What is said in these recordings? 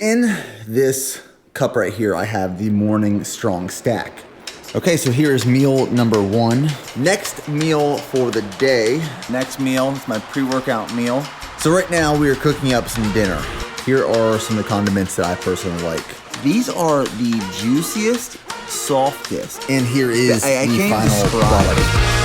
In this cup right here, I have the Morning Strong Stack. Okay, so here is meal number one. Next meal for the day. Next meal is my pre-workout meal. So right now we are cooking up some dinner. Here are some of the condiments that I personally like. These are the juiciest, softest. And here is the final product.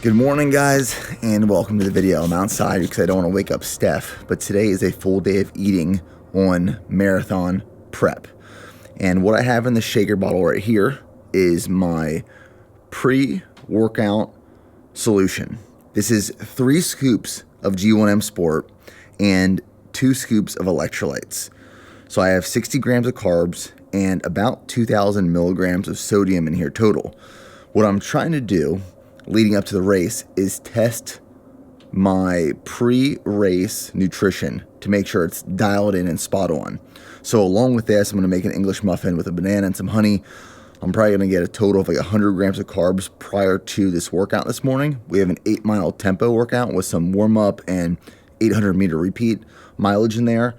Good morning, guys, and welcome to the video. I'm outside because I don't want to wake up Steph, but today is a full day of eating on marathon prep. And what I have in the shaker bottle right here is my pre-workout solution. This is 3 scoops of G1M Sport and 2 scoops of electrolytes. So I have 60 grams of carbs and about 2,000 milligrams of sodium in here total. What I'm trying to do leading up to the race is test my pre-race nutrition to make sure it's dialed in and spot on. So along with this, I'm gonna make an English muffin with a banana and some honey. I'm probably gonna get a total of like 100 grams of carbs prior to this workout this morning. We have an 8-mile tempo workout with some warm up and 800-meter repeat mileage in there.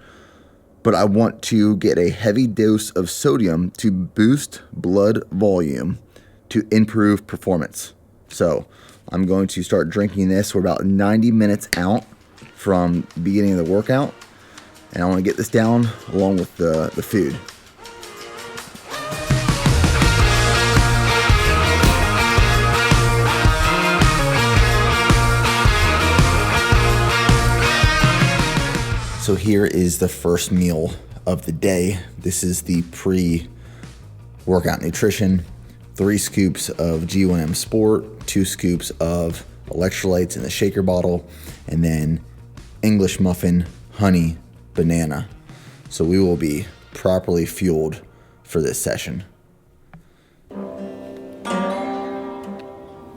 But I want to get a heavy dose of sodium to boost blood volume to improve performance. So I'm going to start drinking this. We're about 90 minutes out from the beginning of the workout, and I want to get this down along with the food. So here is the first meal of the day. This is the pre-workout nutrition. 3 scoops of G1M Sport, 2 scoops of electrolytes in the shaker bottle, and then English muffin, honey, banana. So we will be properly fueled for this session.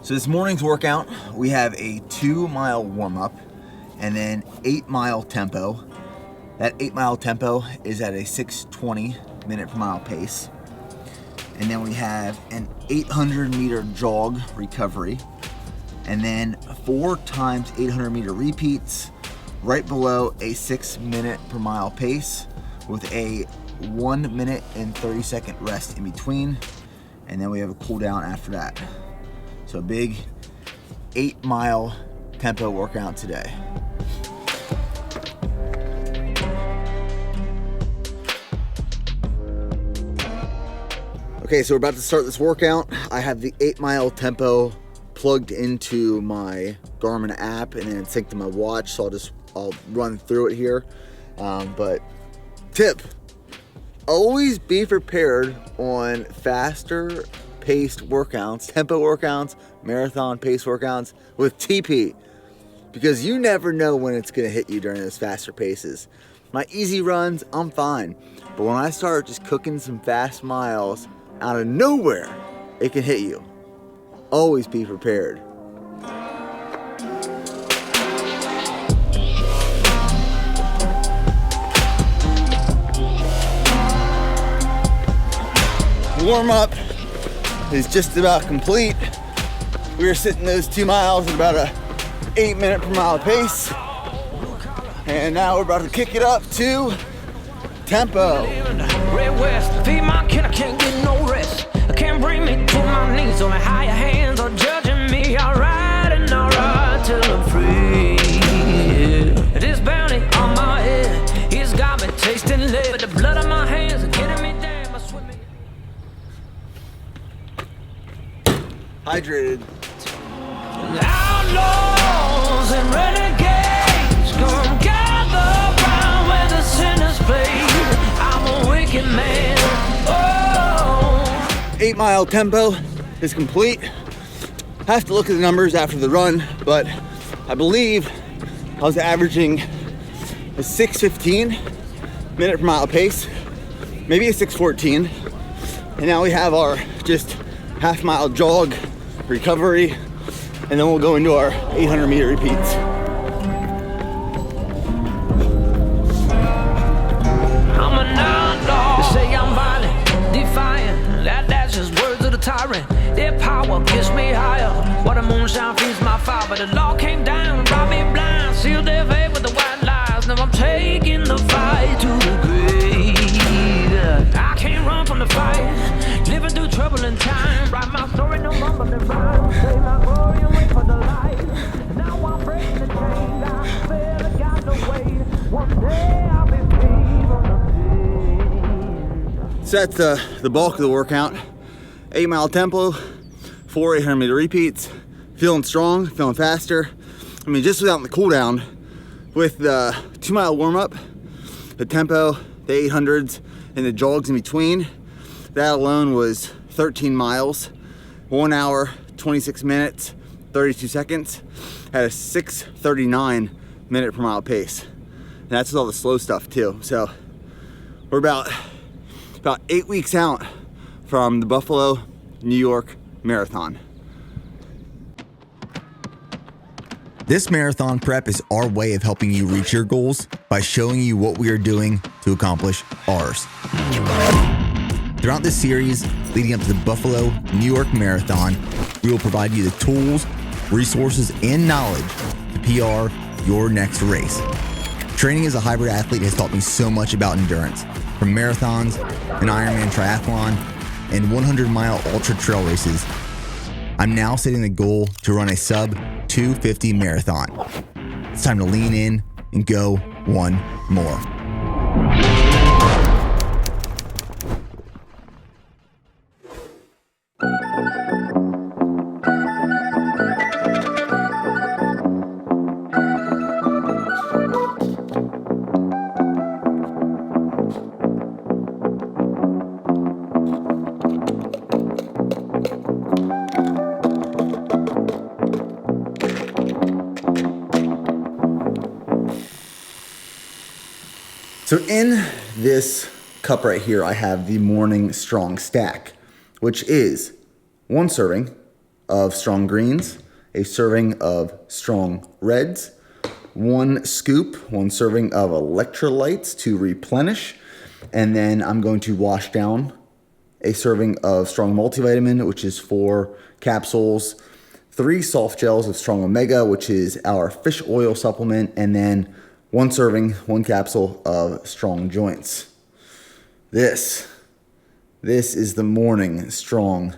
So this morning's workout, we have a 2-mile warm-up and then 8-mile tempo. That 8-mile tempo is at a 6:20 minute per mile pace. And then we have an 800-meter jog recovery, and then 4 times 800-meter repeats right below a 6-minute per mile pace with a 1 minute and 30-second rest in between, and then we have a cool down after that. So a big 8-mile tempo workout today. Okay, so we're about to start this workout. I have the 8-mile tempo plugged into my Garmin app and then it's synced to my watch, so I'll run through it here. But tip, always be prepared on faster paced workouts, tempo workouts, marathon pace workouts with TP, because you never know when it's gonna hit you during those faster paces. My easy runs, I'm fine. But when I start just cooking some fast miles, out of nowhere, it can hit you. Always be prepared. Warm up is just about complete. We were sitting those 2 miles at about a 8-minute per mile pace. And now we're about to kick it up to tempo. Red West, feed my kid, I can't get no rest. I can't bring me to my knees, only higher hands are judging me. I'll ride and I'll ride till I'm free. This bounty on my head, he's got me tasting lead. But the blood on my hands are getting me down, I swimming. Hydrated. Outlaws and renegades come gather round where the sinners play. I'm a wicked man. Oh. 8-mile tempo is complete. I have to look at the numbers after the run, but I believe I was averaging a 6:15 minute per mile pace, maybe a 6:14. And now we have our just half-mile jog, recovery, and then we'll go into our 800-meter repeats. I'm a nerd dog. They say I'm violent, defiant. That's just words of the tyrant. Their power gets me higher. What a moonshine feeds my fire. But the law came down, brought me blind, sealed their fate with the white lies. Now I'm taking the fight to the grave. I can't run from the fight. Living through troubling times. Write my story, no mumbling rhymes. Say my glory and wait for the light. Now I'm breaking the chains. I feel I got no weight. One day I'll be free from the pain. So that's the bulk of the workout. 8-mile tempo, 4 800-meter repeats. Feeling strong, feeling faster. I mean, just without the cool down, with the 2-mile warm-up, the tempo, the 800s, and the jogs in between, that alone was 13 miles, 1 hour, 26 minutes, 32 seconds, at a 6:39 minute per mile pace. And that's with all the slow stuff too. So we're about 8 weeks out from the Buffalo, New York Marathon. This marathon prep is our way of helping you reach your goals by showing you what we are doing to accomplish ours. Throughout this series, leading up to the Buffalo, New York Marathon, we will provide you the tools, resources, and knowledge to PR your next race. Training as a hybrid athlete has taught me so much about endurance, from marathons, an Ironman triathlon, and 100-mile ultra trail races. I'm now setting the goal to run a sub 250 marathon. It's time to lean in and go one more. So in this cup right here, I have the Morning Strong Stack, which is 1 serving of strong greens, a serving of strong reds, 1 scoop, 1 serving of electrolytes to replenish, and then I'm going to wash down a serving of strong multivitamin, which is 4 capsules, 3 soft gels of strong omega, which is our fish oil supplement, and then 1 serving, 1 capsule of strong joints. This is the Morning Strong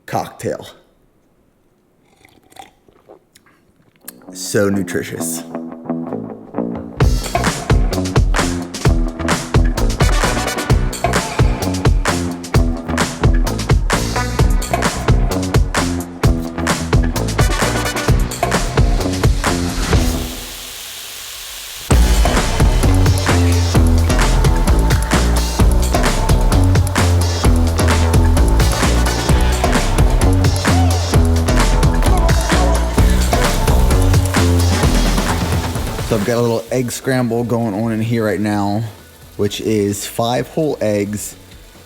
cocktail. So nutritious. So I've got a little egg scramble going on in here right now, which is 5 whole eggs,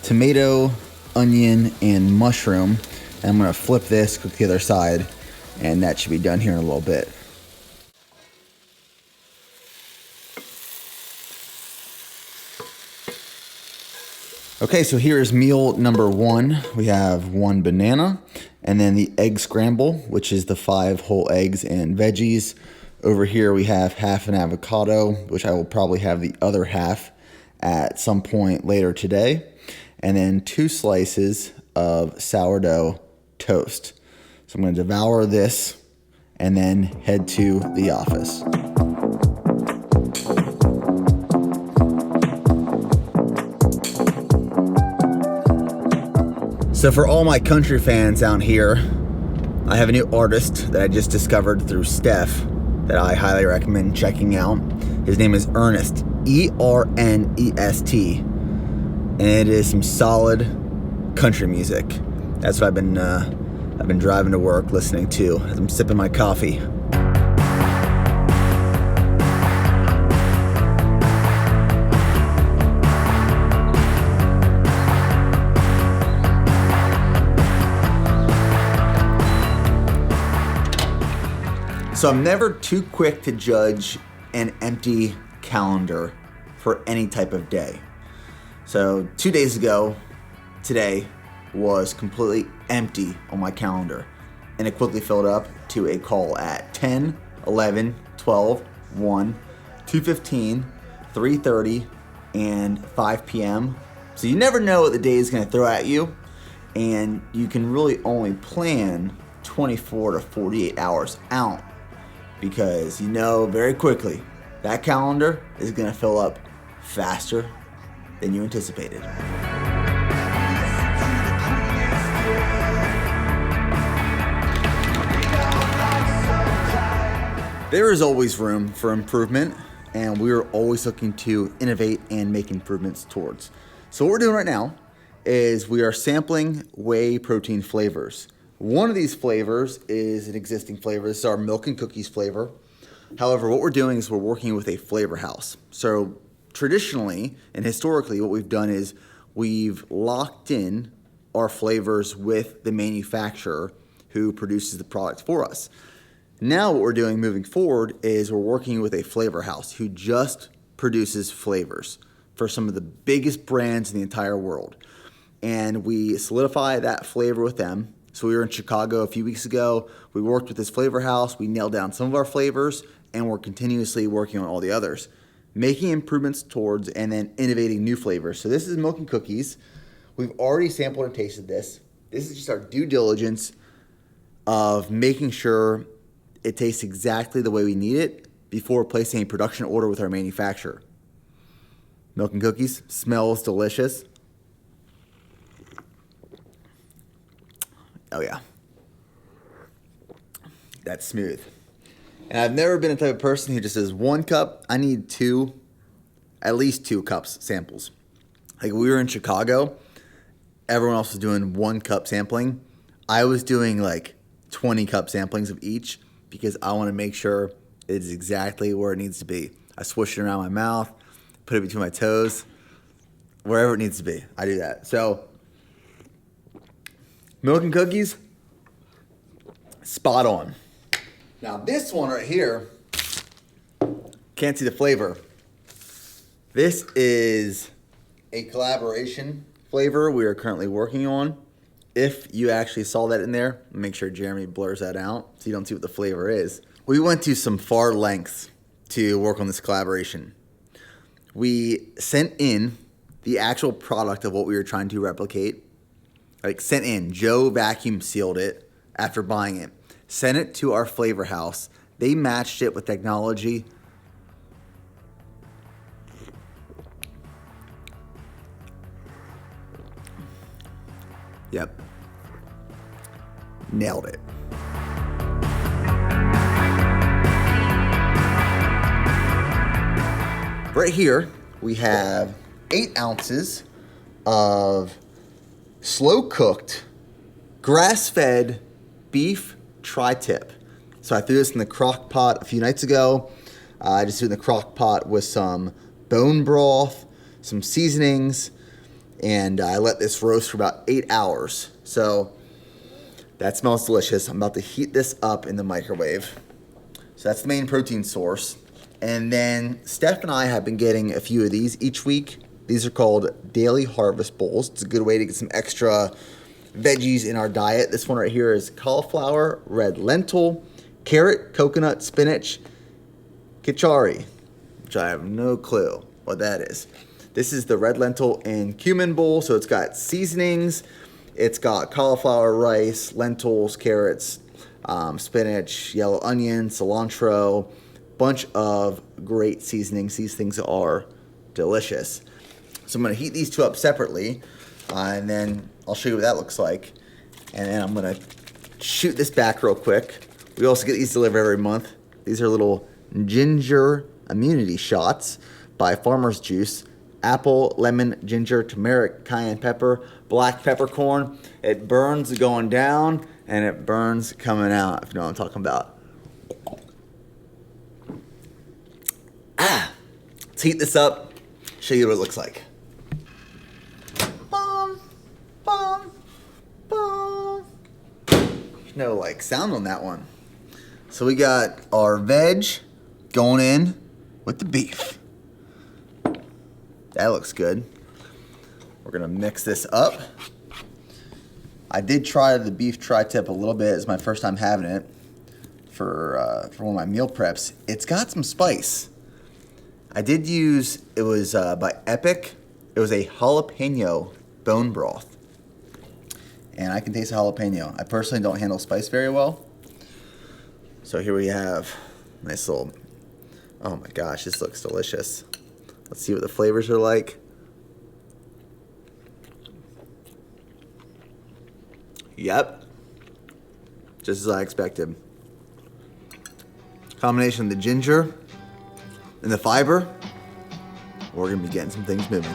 tomato, onion, and mushroom. And I'm gonna flip this, cook the other side, and that should be done here in a little bit. Okay, so here is meal number 1. We have 1 banana, and then the egg scramble, which is the 5 whole eggs and veggies. Over here we have half an avocado, which I will probably have the other half at some point later today. And then 2 slices of sourdough toast. So I'm going to devour this and then head to the office. So for all my country fans out here, I have a new artist that I just discovered through Steph that I highly recommend checking out. His name is Ernest, E-R-N-E-S-T, and it is some solid country music. That's what I've been driving to work listening to as I'm sipping my coffee. So I'm never too quick to judge an empty calendar for any type of day. So 2 days ago, today was completely empty on my calendar, and it quickly filled up to a call at 10, 11, 12, 1, 2:15, 3:30, and 5 p.m. So you never know what the day is going to throw at you, and you can really only plan 24 to 48 hours out, because you know very quickly that calendar is going to fill up faster than you anticipated. There is always room for improvement, and we are always looking to innovate and make improvements towards. So what we're doing right now is we are sampling whey protein flavors. One of these flavors is an existing flavor. This is our milk and cookies flavor. However, what we're doing is we're working with a flavor house. So traditionally and historically, what we've done is we've locked in our flavors with the manufacturer who produces the product for us. Now what we're doing moving forward is we're working with a flavor house who just produces flavors for some of the biggest brands in the entire world. And we solidify that flavor with them. So we were in Chicago a few weeks ago. We worked with this flavor house. We nailed down some of our flavors, and we're continuously working on all the others, making improvements towards and then innovating new flavors. So this is milk and cookies. We've already sampled and tasted this. This is just our due diligence of making sure it tastes exactly the way we need it before placing a production order with our manufacturer. Milk and cookies smells delicious. Oh yeah, that's smooth. And I've never been a type of person who just says 1 cup. I need 2, at least 2 cups samples. Like we were in Chicago, everyone else was doing 1 cup sampling. I was doing like 20 cup samplings of each, because I want to make sure it's exactly where it needs to be. I swish it around my mouth, put it between my toes, wherever it needs to be. I do that. So, milk and cookies, spot on. Now this one right here, can't see the flavor. This is a collaboration flavor we are currently working on. If you actually saw that in there, make sure Jeremy blurs that out so you don't see what the flavor is. We went to some far lengths to work on this collaboration. We sent in the actual product of what we were trying to replicate. Like sent in, Joe vacuum sealed it after buying it. Sent it to our flavor house. They matched it with technology. Yep. Nailed it. Right here, we have 8 ounces of slow cooked, grass-fed beef tri-tip. So I threw this in the crock pot a few nights ago. I just threw it in the crock pot with some bone broth, some seasonings, and I let this roast for about 8 hours. So that smells delicious. I'm about to heat this up in the microwave. So that's the main protein source. And then Steph and I have been getting a few of these each week. These are called Daily Harvest Bowls. It's a good way to get some extra veggies in our diet. This one right here is cauliflower, red lentil, carrot, coconut, spinach, CALORIE, which I have no clue what that is. This is the red lentil and cumin bowl. So it's got seasonings. It's got cauliflower, rice, lentils, carrots, spinach, yellow onion, cilantro, bunch of great seasonings. These things are delicious. So I'm going to heat these two up separately, and then I'll show you what that looks like. And then I'm going to shoot this back real quick. We also get these delivered every month. These are little ginger immunity shots by Farmer's Juice. Apple, lemon, ginger, turmeric, cayenne pepper, black peppercorn. It burns going down, and it burns coming out, if you know what I'm talking about. Let's heat this up, show you what it looks like. Boom, boom, boom. There's no sound on that one. So we got our veg going in with the beef. That looks good. We're gonna mix this up. I did try the beef tri-tip a little bit. It's my first time having it for one of my meal preps. It's got some spice. I did use, it was by Epic. It was a jalapeno bone broth. And I can taste a jalapeno. I personally don't handle spice very well. So here we have nice little, oh my gosh, this looks delicious. Let's see what the flavors are like. Yep, just as I expected. Combination of the ginger and the fiber, we're gonna be getting some things moving.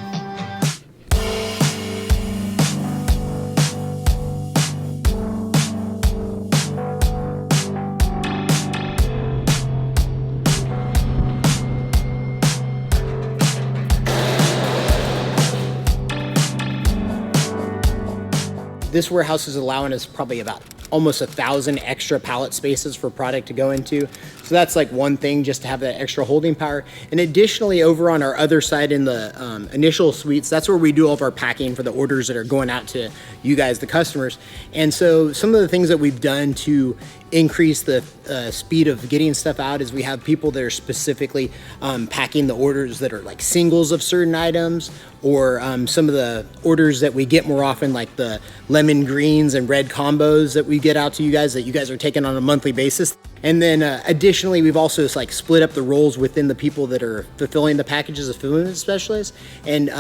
This warehouse is allowing us probably about almost 1,000 extra pallet spaces for product to go into. So that's like one thing, just to have that extra holding power. And additionally, over on our other side in the initial suites, that's where we do all of our packing for the orders that are going out to you guys, the customers. And so some of the things that we've done to increase the speed of getting stuff out is we have people that are specifically packing the orders that are like singles of certain items, or some of the orders that we get more often, like the lemon greens and red combos that we get out to you guys that you guys are taking on a monthly basis. And then additionally, we've also like split up the roles within the people that are fulfilling the packages as fulfillment specialists, and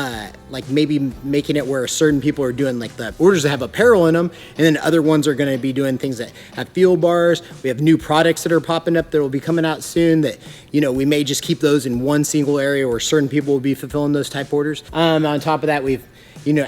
like maybe making it where certain people are doing like the orders that have apparel in them, and then other ones are going to be doing things that have fuel bars. We have new products that are popping up that will be coming out soon that, you know, we may just keep those in one single area where certain people will be fulfilling those type orders. On top of that, we've, you know,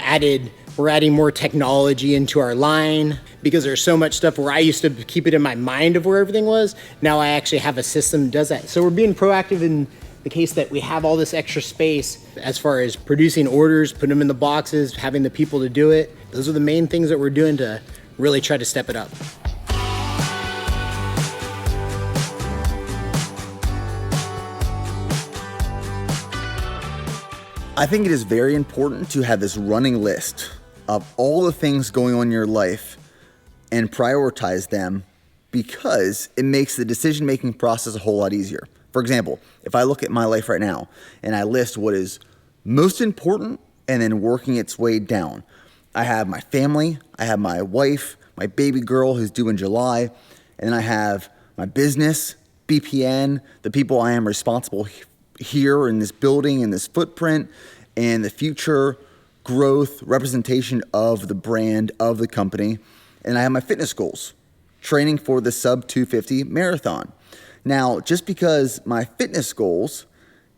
we're adding more technology into our line, because there's so much stuff where I used to keep it in my mind of where everything was. Now I actually have a system that does that. So we're being proactive in the case that we have all this extra space as far as producing orders, putting them in the boxes, having the people to do it. Those are the main things that we're doing to really try to step it up. I think it is very important to have this running list of all the things going on in your life and prioritize them, because it makes the decision-making process a whole lot easier. For example, if I look at my life right now and I list what is most important and then working its way down, I have my family, I have my wife, my baby girl who's due in July, and then I have my business, BPN, the people I am responsible here in this building, in this footprint, and the future growth, representation of the brand, of the company. And I have my fitness goals, training for the sub 250 marathon. Now, just because my fitness goals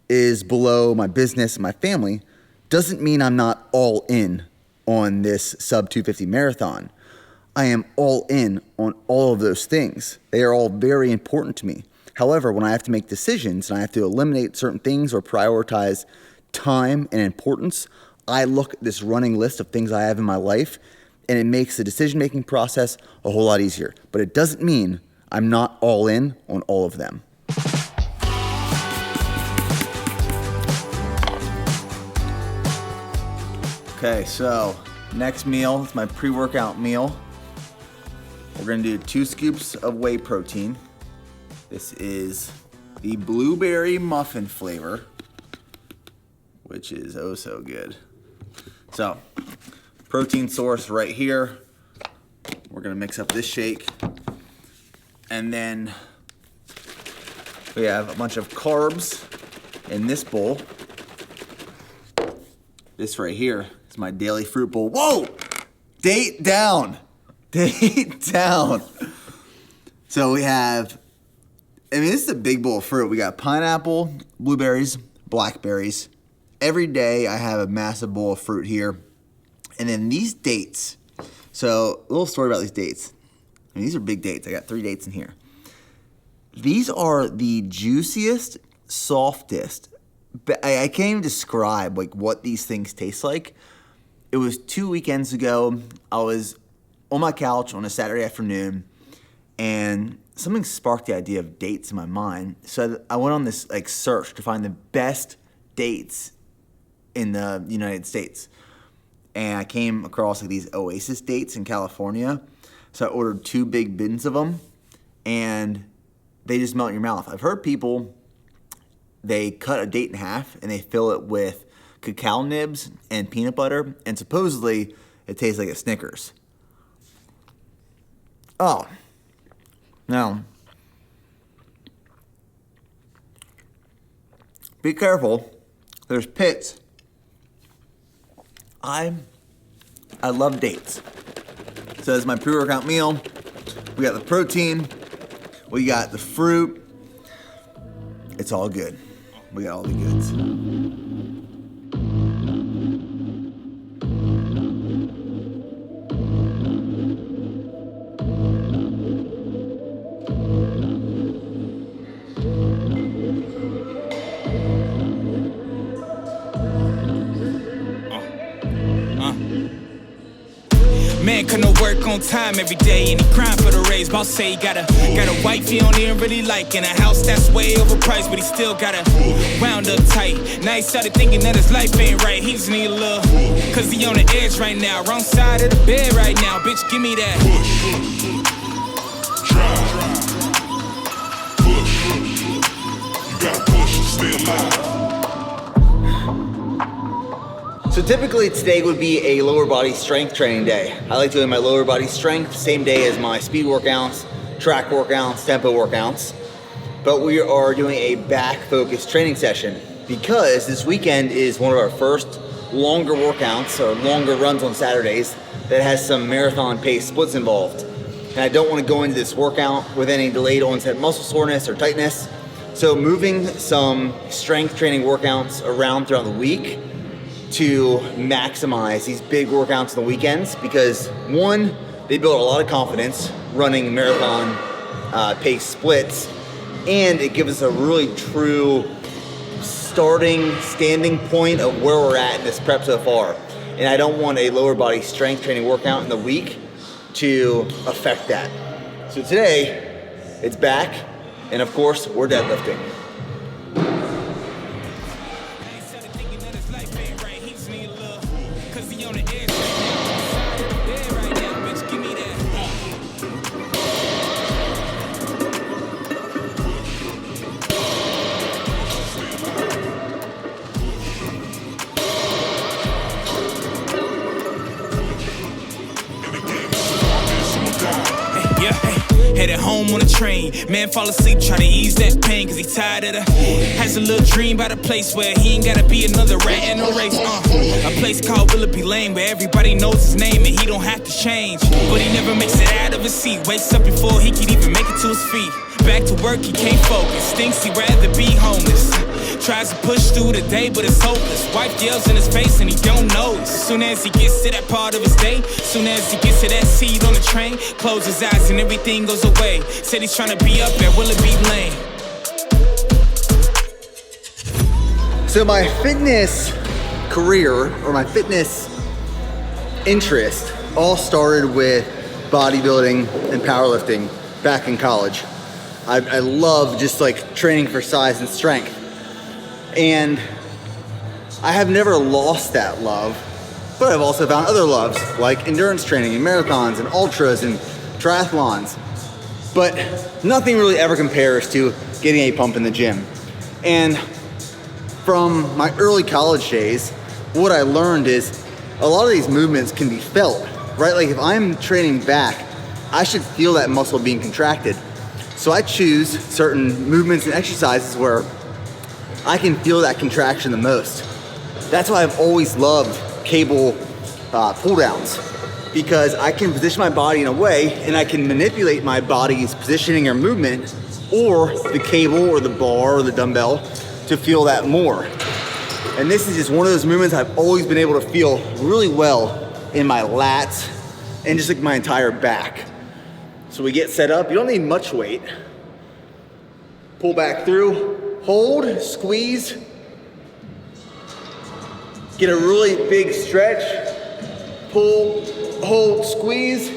is below my business and my family doesn't mean I'm not all in on this sub 250 marathon. I am all in on all of those things. They are all very important to me. However, when I have to make decisions and I have to eliminate certain things or prioritize time and importance, I look at this running list of things I have in my life, and it makes the decision-making process a whole lot easier. But it doesn't mean I'm not all in on all of them. Okay, so next meal is my pre-workout meal. We're gonna do 2 scoops of whey protein. This is the blueberry muffin flavor, which is oh so good. So, protein source right here. We're gonna mix up this shake. And then we have a bunch of carbs in this bowl. This right here is my daily fruit bowl. Whoa! Date down. Date down. So we have, this is a big bowl of fruit. We got pineapple, blueberries, blackberries. Every day I have a massive bowl of fruit here. And then these dates. So a little story about these dates. These are big dates. I got 3 dates in here. These are the juiciest, softest. I can't even describe like what these things taste like. It was 2 weekends ago. I was on my couch on a Saturday afternoon, and something sparked the idea of dates in my mind. So I went on this like search to find the best dates in the United States. And I came across like these Oasis dates in California. So I ordered 2 big bins of them, and they just melt in your mouth. I've heard people, they cut a date in half and they fill it with cacao nibs and peanut butter, and supposedly it tastes like a Snickers. Oh, now, be careful. There's pits. I love dates. So this is my pre-workout meal. We got the protein. We got the fruit. It's all good. We got all the goods. Man couldn't work on time every day, and he grind for the raise. Boss say he got a wife he don't even really like, and a house that's way overpriced, but he still got a wound up tight. Now he started thinking that his life ain't right. He just need a little, cause he on the edge right now, wrong side of the bed right now. Bitch, give me that. Push. You gotta push to stay alive. So typically today would be a lower body strength training day. I like doing my lower body strength same day as my speed workouts, track workouts, tempo workouts. But we are doing a back focused training session because this weekend is one of our first longer workouts or longer runs on Saturdays that has some marathon pace splits involved. And I don't want to go into this workout with any delayed onset muscle soreness or tightness. So moving some strength training workouts around throughout the week to maximize these big workouts on the weekends, because one, they build a lot of confidence running marathon pace splits, and it gives us a really true standing point of where we're at in this prep so far. And I don't want a lower body strength training workout in the week to affect that. So today, it's back, and of course, we're deadlifting. Headed home on a train, man fall asleep, try to ease that pain, cause he tired of the, has a little dream about a place where he ain't gotta be another rat in no race, a place called Willoughby Lane, where everybody knows his name and he don't have to change, but he never makes it out of his seat, wakes up before he can even make it to his feet, back to work he can't focus, thinks he'd rather be homeless, tries to push through the day but it's hopeless, wife yells in his face and he don't notice, as soon as he gets to that part of his day, as soon as he gets to that seat on the train, close his eyes and everything goes away, said he's trying to be up at Willoughby Lane. So my fitness career, or my fitness interest, all started with bodybuilding and powerlifting back in college. I love just like training for size and strength. And I have never lost that love, but I've also found other loves like endurance training and marathons and ultras and triathlons. But nothing really ever compares to getting a pump in the gym. And from my early college days, what I learned is a lot of these movements can be felt, right? Like if I'm training back, I should feel that muscle being contracted. So I choose certain movements and exercises where I can feel that contraction the most. That's why I've always loved cable pull downs, because I can position my body in a way and I can manipulate my body's positioning or movement, or the cable or the bar or the dumbbell, to feel that more. And this is just one of those movements I've always been able to feel really well in my lats and just like my entire back. So we get set up, you don't need much weight. Pull back through. Hold, squeeze, get a really big stretch, pull, hold, squeeze,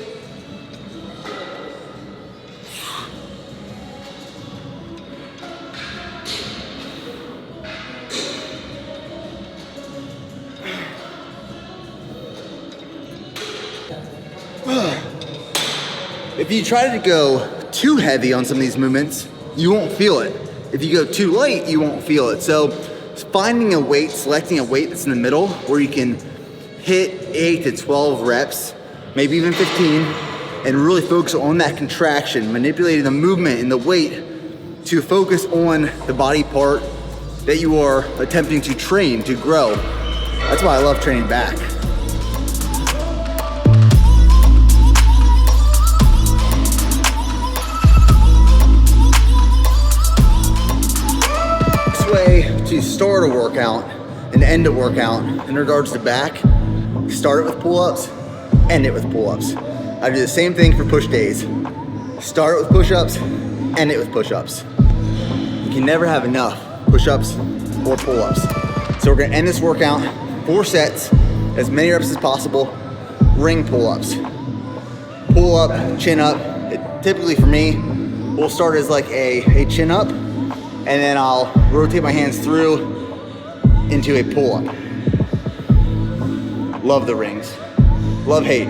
If you try to go too heavy on some of these movements, you won't feel it. If you go too light, you won't feel it. So finding a weight, selecting a weight that's in the middle where you can hit 8 to 12 reps, maybe even 15, and really focus on that contraction, manipulating the movement and the weight to focus on the body part that you are attempting to train, to grow. That's why I love training back. This way to start a workout and end a workout in regards to back, start it with pull-ups, end it with pull-ups. I do the same thing for push days. Start it with push-ups, end it with push-ups. You can never have enough push-ups or pull-ups. So we're gonna end this workout, 4 sets, as many reps as possible, ring pull-ups. Pull up, chin up. Typically for me, we'll start as like a chin up, and then I'll rotate my hands through into a pull-up. Love the rings. Love hate.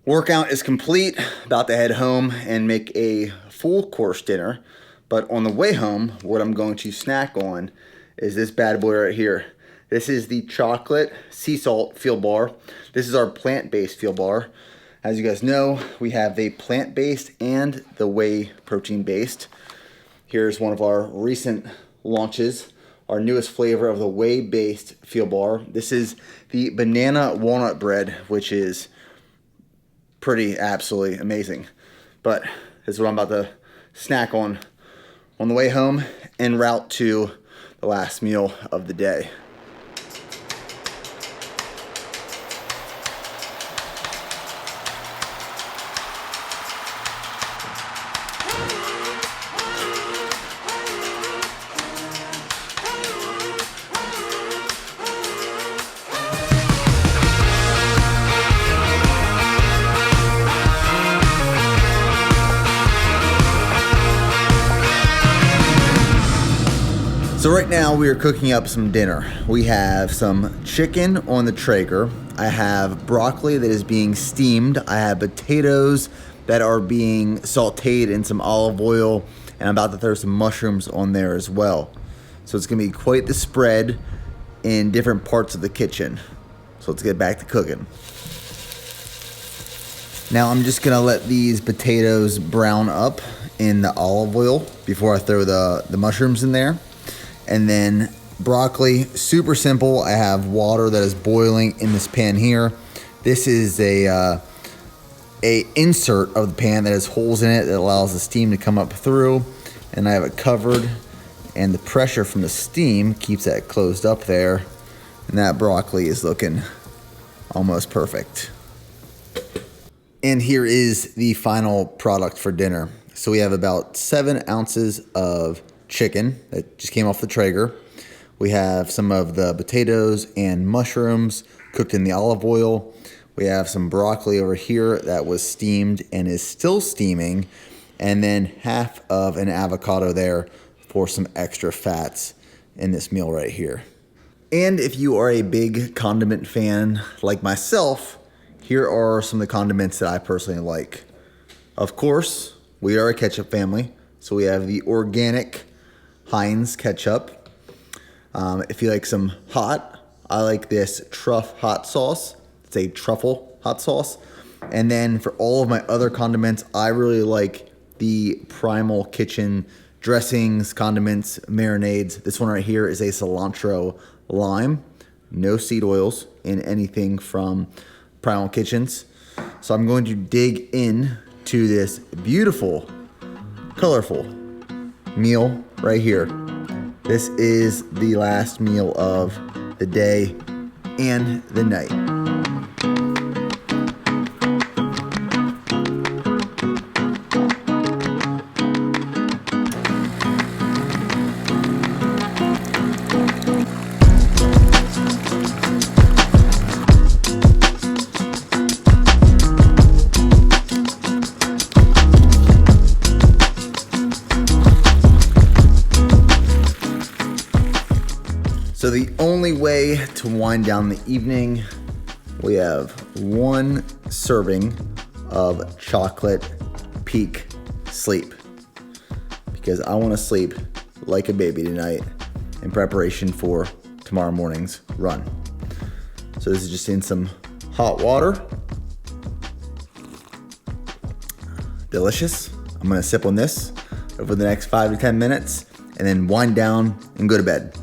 Workout is complete, about to head home and make a full course dinner. But on the way home, what I'm going to snack on is this bad boy right here. This is the chocolate sea salt Fuel Bar. This is our plant-based Fuel Bar. As you guys know, we have the plant-based and the whey protein-based. Here's one of our recent launches, our newest flavor of the whey-based Fuel Bar. This is the banana walnut bread, which is pretty absolutely amazing. But this is what I'm about to snack on the way home en route to the last meal of the day. So right now we are cooking up some dinner. We have some chicken on the Traeger. I have broccoli that is being steamed. I have potatoes that are being sauteed in some olive oil, and I'm about to throw some mushrooms on there as well. So it's gonna be quite the spread in different parts of the kitchen. So let's get back to cooking. Now I'm just gonna let these potatoes brown up in the olive oil before I throw the mushrooms in there. And then broccoli, super simple. I have water that is boiling in this pan here. This is a insert of the pan that has holes in it that allows the steam to come up through. And I have it covered, and the pressure from the steam keeps that closed up there. And that broccoli is looking almost perfect. And here is the final product for dinner. So we have about 7 ounces of chicken that just came off the Traeger. We have some of the potatoes and mushrooms cooked in the olive oil. We have some broccoli over here that was steamed and is still steaming, and then half of an avocado there for some extra fats in this meal right here. And if you are a big condiment fan like myself, here are some of the condiments that I personally like. Of course, we are a ketchup family, so we have the organic Heinz ketchup. If you like some hot, I like this truff hot sauce. It's a truffle hot sauce. And then for all of my other condiments, I really like the Primal Kitchen dressings, condiments, marinades. This one right here is a cilantro lime. No seed oils in anything from Primal Kitchens. So I'm going to dig in to this beautiful, colorful meal right here. This is the last meal of the day and the night. to wind down the evening, we have 1 serving of chocolate peak sleep, because I want to sleep like a baby tonight in preparation for tomorrow morning's run. So this is just in some hot water. Delicious. I'm gonna sip on this over the next 5 to 10 minutes and then wind down and go to bed.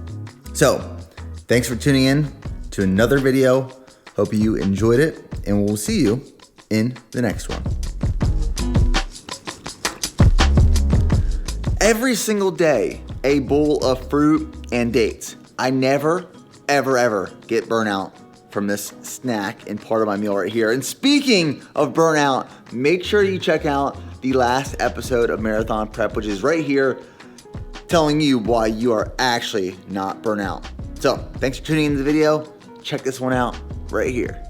So thanks for tuning in to another video. Hope you enjoyed it, and we'll see you in the next one. Every single day, a bowl of fruit and dates. I never, ever get burnout from this snack and part of my meal right here. And speaking of burnout, make sure you check out the last episode of Marathon Prep, which is right here, telling you why you are actually not burnout. So thanks for tuning into the video. Check this one out right here.